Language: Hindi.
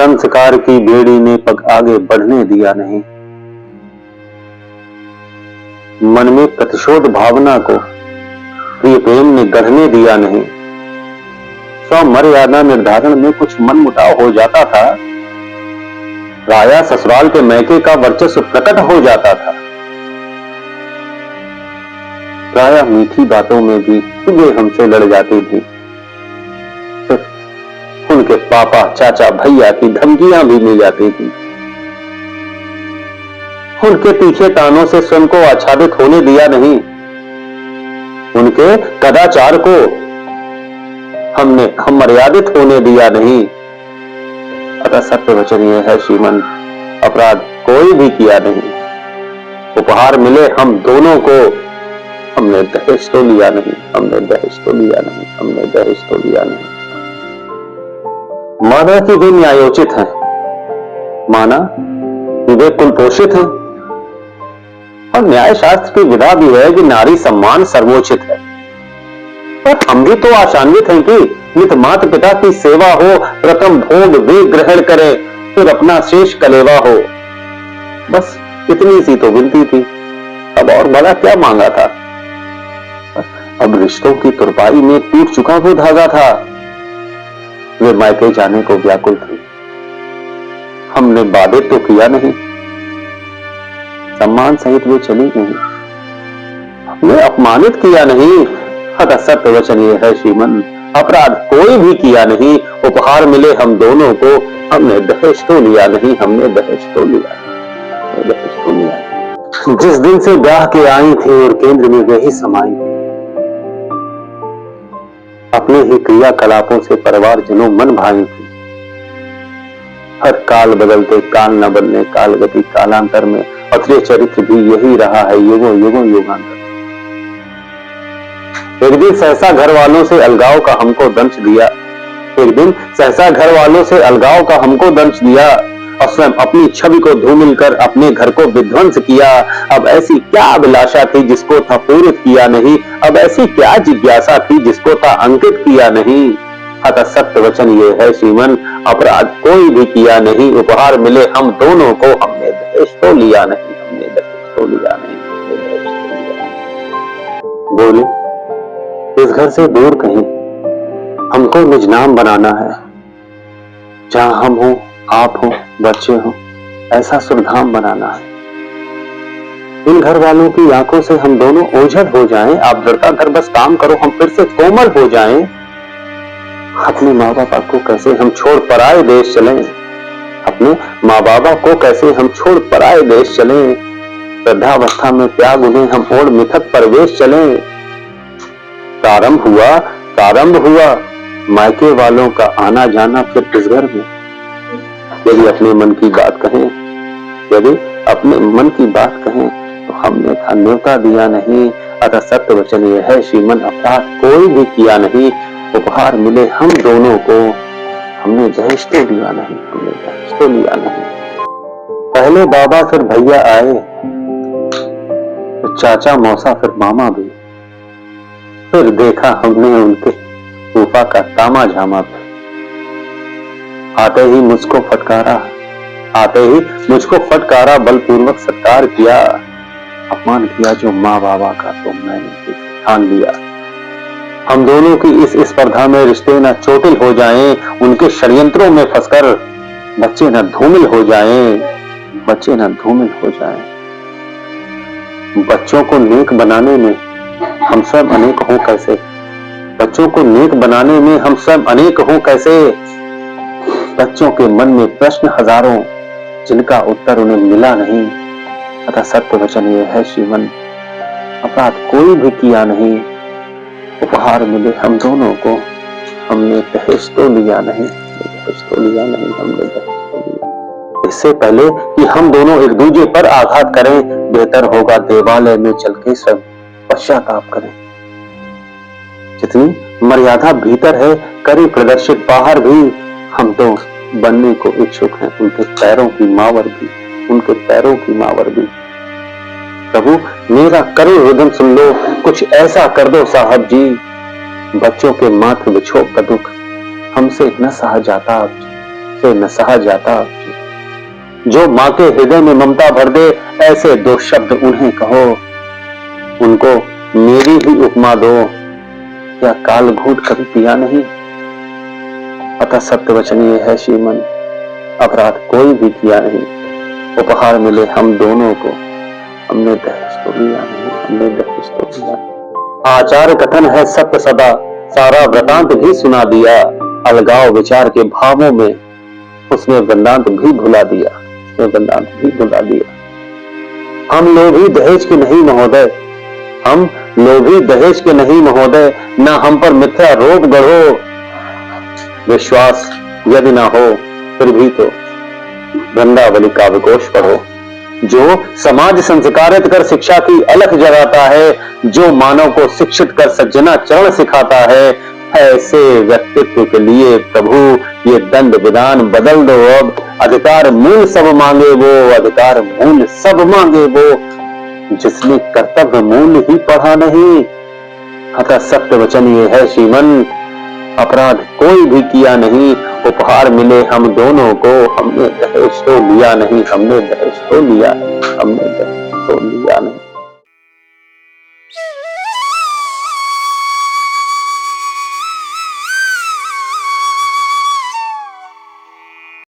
संस्कार की बेड़ी ने पग आगे बढ़ने दिया नहीं। मन में प्रतिशोध भावना को प्रिय प्रेम ने गढ़ने दिया नहीं। स्वमर्यादा निर्धारण में कुछ मनमुटाव हो जाता था। राया ससुराल के मैके का वर्चस्व प्रकट हो जाता था। राया मीठी बातों में भी वे हमसे लड़ जाती थी। उनके पापा चाचा भैया की धमकियां भी मिल जाती थी। उनके तीखे तानों से स्वयं को आच्छादित होने दिया नहीं। उनके कदाचार को हम मर्यादित होने दिया नहीं। अतः सत्य वचन यह है श्रीमन, अपराध कोई भी किया नहीं। उपहार मिले हम दोनों को, हमने दहेज तो लिया नहीं, हमने दहेज तो लिया नहीं, हमने दहेज तो लिया नहीं। माना कि वे न्यायोचित हैं, माना कि वे कुलपोषित हैं, और न्याय शास्त्र की विधा भी है कि नारी सम्मान सर्वोचित है। पर हम भी तो आशान्वित हैं कि नित माता पिता की सेवा हो, प्रथम भोग वे ग्रहण करें, फिर अपना शेष कलेवा हो। बस इतनी सी तो विनती थी, अब और बड़ा क्या मांगा था। अब रिश्तों की तुरपाई में टूट चुका वो धागा था। वे मायके जाने को व्याकुल थी। हमने बाधित तो किया नहीं, सम्मान सहित वे चली गई। हमने अपमानित किया नहीं। अतः सत्य वचन ये है श्रीमन, अपराध कोई भी किया नहीं। उपहार मिले हम दोनों को, हमने दहेज तो लिया नहीं, हमने दहेज तो लिया, दहेज तो लिया। जिस दिन से ब्याह के आई थी और केंद्र में वही समाई थी, अपने ही क्रियाकलापों से परिवारजनों मन भाई थी। हर काल बदलते काल न बदले काल गति, कालांतर में अथरे चरित्र भी यही रहा है युगों युगों युगांतर। एक दिन सहसा घर वालों से अलगाव का हमको दंश दिया, एक दिन सहसा घर वालों से अलगाव का हमको दंश दिया, और स्वयं अपनी छवि को धूमिल कर अपने घर को विध्वंस किया। अब ऐसी क्या अभिलाषा थी जिसको था पूरित किया नहीं, अब ऐसी क्या जिज्ञासा थी जिसको था अंकित किया नहीं। अतः सत्य वचन ये है श्रीमन, अपराध कोई भी किया नहीं। उपहार मिले हम दोनों को, हमने दहेज तो लिया नहीं, हमने दहेज तो लिया नहीं, हमने दहेज तो लिया नहीं। बोले इस घर से दूर कहीं हमको निज नाम बनाना है, जहां हम हो, आप हो, बच्चे हो, ऐसा सुरधाम बनाना है। इन घर वालों की आंखों से हम दोनों ओझल हो जाएं। आप दृढ़ता कर बस काम करो, हम फिर से कोमल हो जाएं। अपने माँ बाबा को कैसे हम छोड़ पराए देश चलें, अपने माँ बाबा को कैसे हम छोड़ पराए देश चलें। वृद्धावस्था में त्याग उन्हें हम ओढ़ मिथक परवेश चलें। प्रारंभ हुआ मायके वालों का आना जाना फिर इस घर में। यदि अपने मन की बात कहें, यदि अपने मन की बात कहें तो हमने था न्योता दिया नहीं। अतः सत्य वचन यह है श्रीमन, अपराध कोई भी किया नहीं। उपहार मिले हम दोनों को, हमने दहेज तो लिया नहीं, हमने दहेज तो लिया नहीं। पहले बाबा फिर भैया आए, फिर चाचा मौसा फिर मामा भी। फिर देखा हमने उनके फूफा का तामा झामा भी। आते ही मुझको फटकारा, बलपूर्वक सत्कार किया। अपमान किया जो माँ बाबा का तो मैंने ठान लिया। हम दोनों की इस स्पर्धा में रिश्ते न चोटिल हो जाएं, उनके षड्यंत्रों में फंसकर बच्चे न धूमिल हो जाएं, बच्चे न धूमिल हो जाएं। बच्चों को नेक बनाने में हम स्वयं अनेक हों कैसे, बच्चों को नेक बनाने में हम स्वयं अनेक हों कैसे। बच्चों के मन में प्रश्न हजारों, जिनका उत्तर उन्हें मिला नहीं। अतः सत्य वचन ये है श्रीमन, अपराध कोई भी किया नहीं। उपहार मिले हम दोनों को, हमने दहेज तो लिया नहीं, दहेज तो लिया नहीं, हमने दहेज तो लिया। इससे पहले कि हम दोनों एक दूसरे पर आघात करें, बेहतर होगा देवालय में चल के स्वयं पश्चाताप करें। जितनी मर्यादा भीतर है करें प्रदर्शित बाहर भी। हम तो बनने को इच्छुक हैं उनके पैरों की मावर भी, उनके पैरों की मावर भी। प्रभु मेरा करुण रुदन सुन लो, कुछ ऐसा कर दो साहब जी। बच्चों के माथे विछोह का दुख हमसे न सहा जाता, मुझसे न सहा जाता। जो माँ के हृदय में ममता भर दे, ऐसे दो शब्द उन्हें कहो, उनको मेरी ही उपमा दो, क्या काल घूंट कभी पिया नहीं। अतः सत्य वचन ये है श्रीमन, अपराध कोई भी किया नहीं, उपहार मिले हम दोनों को, हमने दहेज तो लिया नहीं, हमने दहेज तो लिया। आचार कथन है सत्य सदा, सारा वृतांत भी सुना दिया, अलगाव विचार के भावों में उसने वृतांत भी भुला दिया, उसने वृतांत भी भुला दिया। हम लोभी दहेज के नहीं महोदय, हम लोभी दहेज के नहीं महोदय, ना हम पर मिथ्या रोग गढ़ो। विश्वास यदि ना हो फिर भी तो वृंदावली काव्य कोश पढ़ो, जो समाज संस्कारित कर शिक्षा की अलख जगाता है, जो मानव को शिक्षित कर सज्जना चरण सिखाता है। ऐसे व्यक्तित्व के लिए प्रभु ये दंड विधान बदल दो अब, अधिकार मूल सब मांगे वो, अधिकार मूल सब मांगे वो, जिसने कर्तव्य मूल ही पढ़ा नहीं। अतः सत्य वचन ये है श्रीमन, अपराध कोई भी किया नहीं, उपहार मिले हम दोनों को, हमने दहेज तो लिया नहीं, हमने दहेज तो लिया नहीं, हमने दहेज तो लिया नहीं।